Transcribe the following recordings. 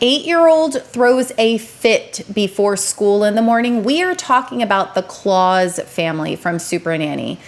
8-year-old throws a fit before school in the morning. We are talking about the Claus family from Supernanny.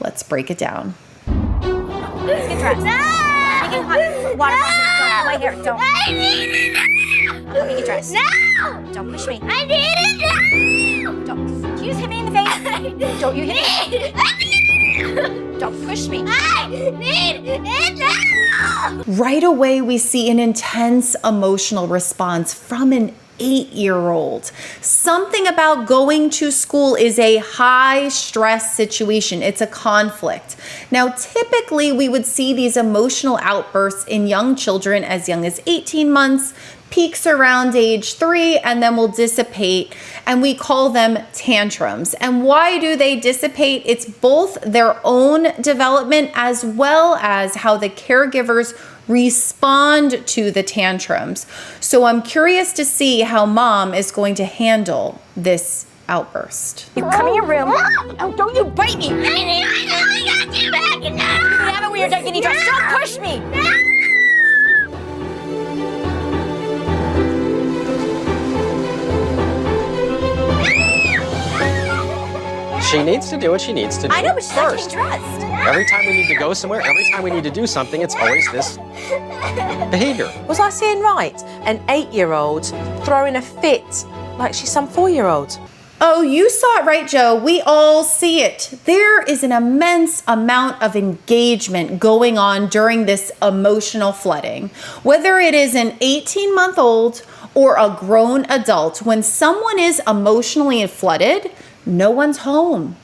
Let's break it down. Let's get dressed. Making hot water don't my hair. Don't. I need it now. Let me get dressed. No. Don't push me. I need it now. Don't. You just hit me in the face. Don't you hit me. I need it. Don't push me. I need it now. Right away, we see an intense emotional response from an 8-year-old. Something about going to school is a high stress situation. It's a conflict. Now, typically we would see these emotional outbursts in young children as young as 18 months, peaks around age 3, and then will dissipate, and we call them tantrums. And why do they dissipate? It's both their own development as well as how the caregivers respond to the tantrums. So I'm curious to see how mom is going to handle this outburst. You come in your room. Oh, don't you bite me. I got you back now. You have a weird dignity dress. Don't push me. She needs to do what she needs to do. I know, but she's not first. getting dressed. Every time we need to go somewhere, every time we need to do something, it's always this behavior. Was I seeing right? An 8-year-old throwing a fit like she's some 4-year-old. Oh, you saw it right, Joe. We all see it. There is an immense amount of engagement going on during this emotional flooding. Whether it is an 18-month-old or a grown adult, when someone is emotionally flooded, no one's home.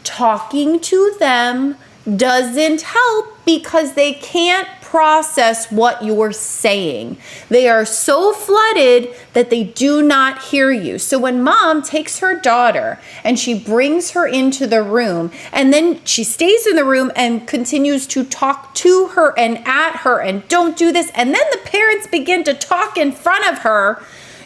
Talking to them doesn't help because they can't process what you're saying. They are so flooded that they do not hear you. So when mom takes her daughter and she brings her into the room, and then she stays in the room and continues to talk to her and at her and don't do this, and then the parents begin to talk in front of her,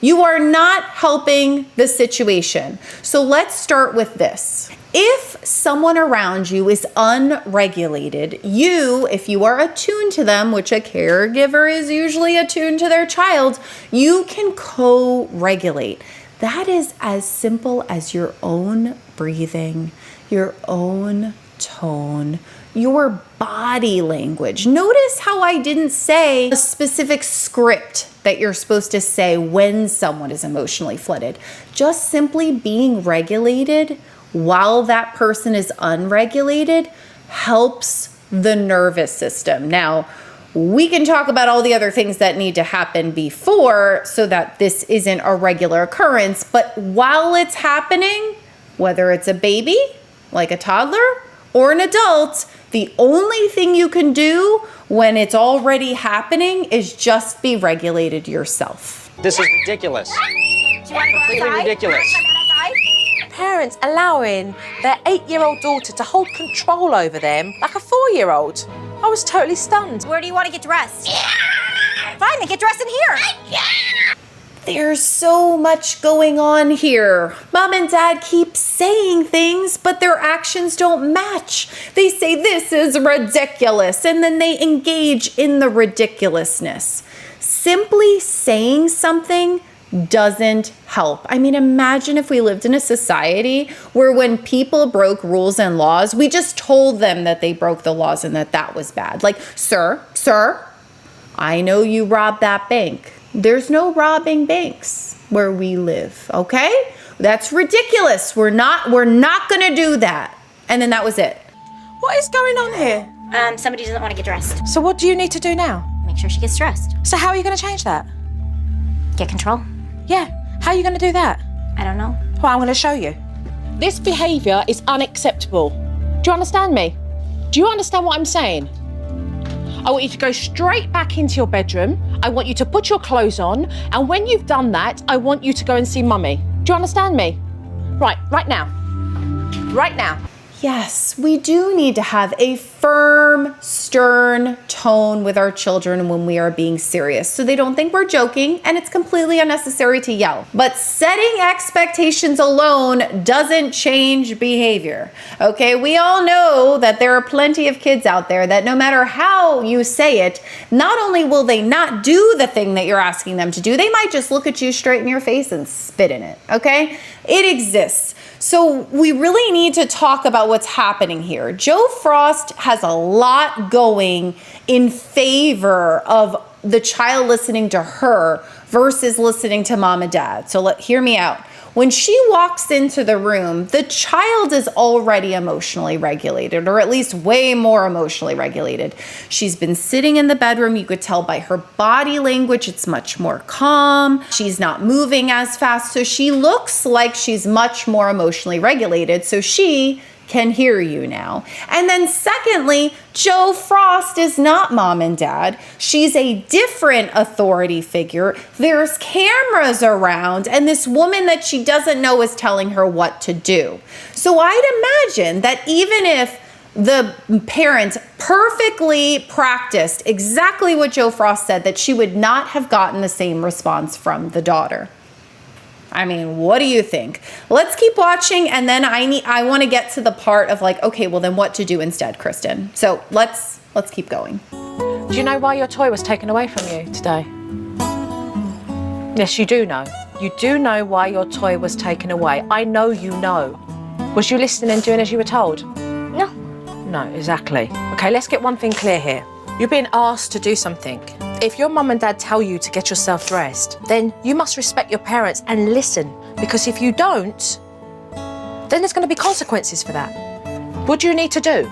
you are not helping the situation. So let's start with this. If someone around you is unregulated, you, if you are attuned to them, which a caregiver is usually attuned to their child, you can co-regulate. That is as simple as your own breathing, your own tone, your body language. Notice how I didn't say a specific script that you're supposed to say when someone is emotionally flooded. Just simply being regulated while that person is unregulated helps the nervous system. Now, we can talk about all the other things that need to happen before so that this isn't a regular occurrence, but while it's happening, whether it's a baby, like a toddler, or an adult, the only thing you can do when it's already happening is just be regulated yourself. This is ridiculous. Completely ridiculous. Parents allowing their 8-year-old daughter to hold control over them like a 4-year-old. I was totally stunned. Where do you want to get dressed? Fine, then get dressed in here. There's so much going on here. Mom and dad keep saying things, but their actions don't match. They say this is ridiculous, and then they engage in the ridiculousness. Simply saying something doesn't help. I mean, imagine if we lived in a society where when people broke rules and laws, we just told them that they broke the laws and that was bad. Like, sir, I know you robbed that bank. There's no robbing banks where we live, okay? That's ridiculous. We're not gonna do that. And then that was it. What is going on here? Somebody doesn't want to get dressed. So what do you need to do now? Make sure she gets dressed. So how are you going to change that? Get control. Yeah, how are you going to do that? I don't know. Well, I'm going to show you. This behaviour is unacceptable. Do you understand me? Do you understand what I'm saying? I want you to go straight back into your bedroom. I want you to put your clothes on. And when you've done that, I want you to go and see Mummy. Do you understand me? Right now. Right now. Yes, we do need to have a firm, stern tone with our children when we are being serious, so they don't think we're joking, and it's completely unnecessary to yell. But setting expectations alone doesn't change behavior. Okay, we all know that there are plenty of kids out there that no matter how you say it, not only will they not do the thing that you're asking them to do, they might just look at you straight in your face and spit in it, okay? It exists. So we really need to talk about what's happening here. Jo Frost has a lot going in favor of the child listening to her versus listening to mom and dad. So hear me out. When she walks into the room, the child is already emotionally regulated, or at least way more emotionally regulated. She's been sitting in the bedroom. You could tell by her body language, it's much more calm. She's not moving as fast. So she looks like she's much more emotionally regulated. So she can hear you now. And then secondly, Jo Frost is not mom and dad. She's a different authority figure. There's cameras around, and this woman that she doesn't know is telling her what to do. So I'd imagine that even if the parent perfectly practiced exactly what Jo Frost said, that she would not have gotten the same response from the daughter. I mean, what do you think? Let's keep watching, and then I want to get to the part of like, okay, well then what to do instead, Kristen. So let's keep going. Do you know why your toy was taken away from you today? Yes, you do know. You do know why your toy was taken away. I know you know. Was you listening and doing as you were told? No. No, exactly. Okay, let's get one thing clear here. You're being asked to do something. If your mum and dad tell you to get yourself dressed, then you must respect your parents and listen, because if you don't, then there's going to be consequences for that. What do you need to do?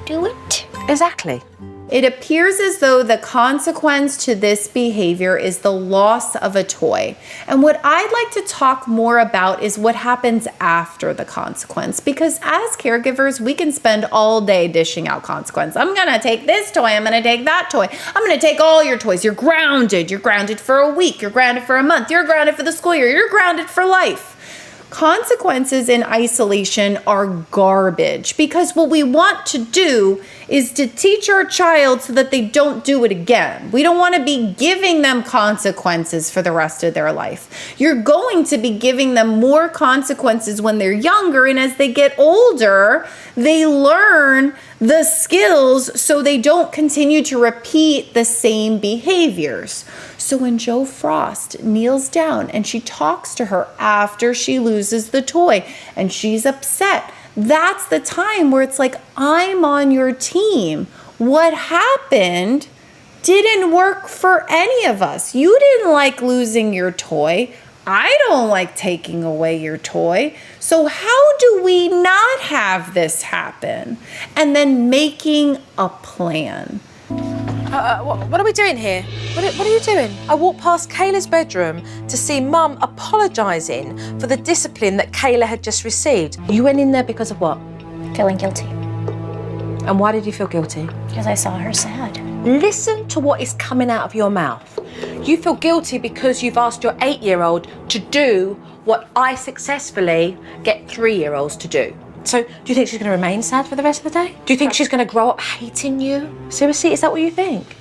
Do it. Exactly. It appears as though the consequence to this behavior is the loss of a toy. And what I'd like to talk more about is what happens after the consequence, because as caregivers, we can spend all day dishing out consequence. I'm gonna take this toy, I'm gonna take that toy, I'm gonna take all your toys. You're grounded for a week, you're grounded for a month, you're grounded for the school year, you're grounded for life. Consequences in isolation are garbage, because what we want to do is to teach our child so that they don't do it again. We don't want to be giving them consequences for the rest of their life. You're going to be giving them more consequences when they're younger, and as they get older, they learn the skills so they don't continue to repeat the same behaviors. So when Jo Frost kneels down and she talks to her after she loses the toy and she's upset, that's the time where it's like, I'm on your team. What happened didn't work for any of us. You didn't like losing your toy. I don't like taking away your toy. So how do we not have this happen? And then making a plan. What are we doing here? What are you doing? I walked past Kayla's bedroom to see Mum apologising for the discipline that Kayla had just received. You went in there because of what? Feeling guilty. And why did you feel guilty? Because I saw her sad. Listen to what is coming out of your mouth. You feel guilty because you've asked your 8-year-old to do what I successfully get 3-year-olds to do. So, do you think she's going to remain sad for the rest of the day? Do you think she's going to grow up hating you? Seriously, is that what you think?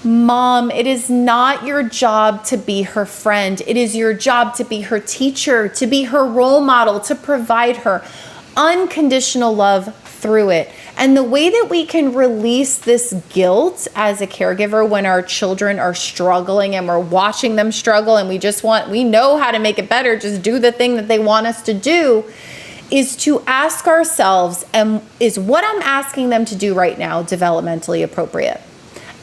Mom, it is not your job to be her friend. It is your job to be her teacher, to be her role model, to provide her unconditional love through it. And the way that we can release this guilt as a caregiver when our children are struggling and we're watching them struggle and we know how to make it better, just do the thing that they want us to do, is to ask ourselves, is what I'm asking them to do right now developmentally appropriate?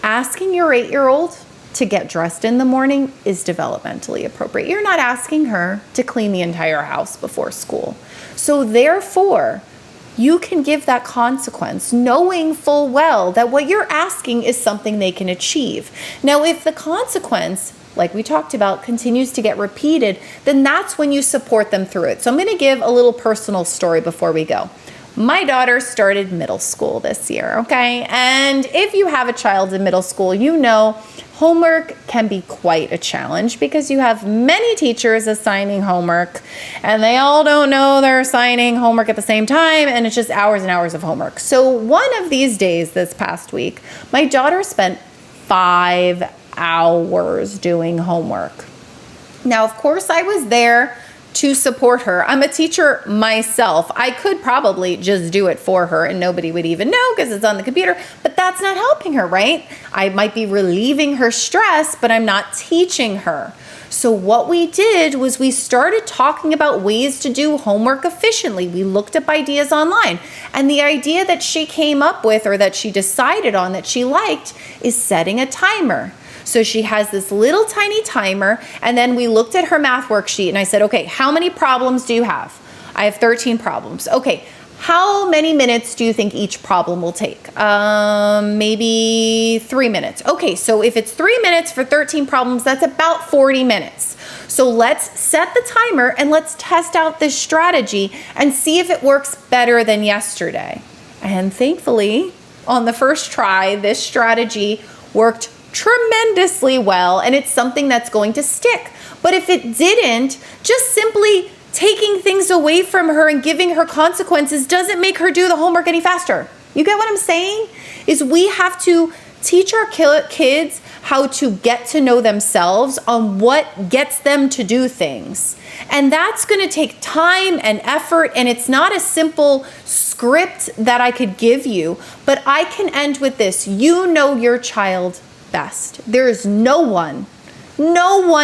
Asking your 8-year-old to get dressed in the morning is developmentally appropriate. You're not asking her to clean the entire house before school. So therefore, you can give that consequence, knowing full well that what you're asking is something they can achieve. Now, if the consequence, like we talked about, continues to get repeated, then that's when you support them through it. So I'm going to give a little personal story before we go. My daughter started middle school this year, okay? And if you have a child in middle school, you know homework can be quite a challenge because you have many teachers assigning homework and they all don't know they're assigning homework at the same time, and it's just hours and hours of homework. So one of these days this past week, my daughter spent 5 hours doing homework. Now, of course, I was there to support her. I'm a teacher myself. I could probably just do it for her and nobody would even know because it's on the computer, but that's not helping her, right? I might be relieving her stress, but I'm not teaching her. So what we did was we started talking about ways to do homework efficiently. We looked up ideas online, and the idea that she came up with, or that she decided on that she liked, is setting a timer. So she has this little tiny timer, and then we looked at her math worksheet and I said, okay, how many problems do you have? I have 13 problems. Okay, how many minutes do you think each problem will take? Maybe 3 minutes. Okay, so if it's 3 minutes for 13 problems, that's about 40 minutes. So let's set the timer and let's test out this strategy and see if it works better than yesterday. And thankfully, on the first try, this strategy worked tremendously well, and it's something that's going to stick. But if it didn't, just simply taking things away from her and giving her consequences doesn't make her do the homework any faster. You get what I'm saying? Is we have to teach our kids how to get to know themselves on what gets them to do things. And that's going to take time and effort, and it's not a simple script that I could give you, but I can end with this. You know your child best. There is no one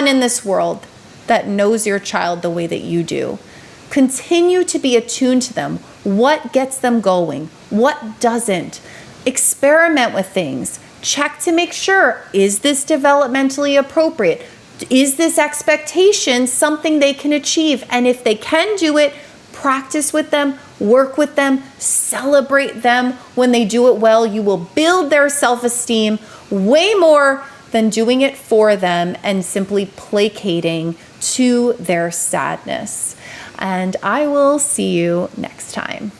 in this world that knows your child the way that you do. Continue to be attuned to them. What gets them going? What doesn't? Experiment with things. Check to make sure, is this developmentally appropriate? Is this expectation something they can achieve? And if they can do it, practice with them, work with them, celebrate them when they do it well. You will build their self-esteem way more than doing it for them and simply placating to their sadness. And I will see you next time.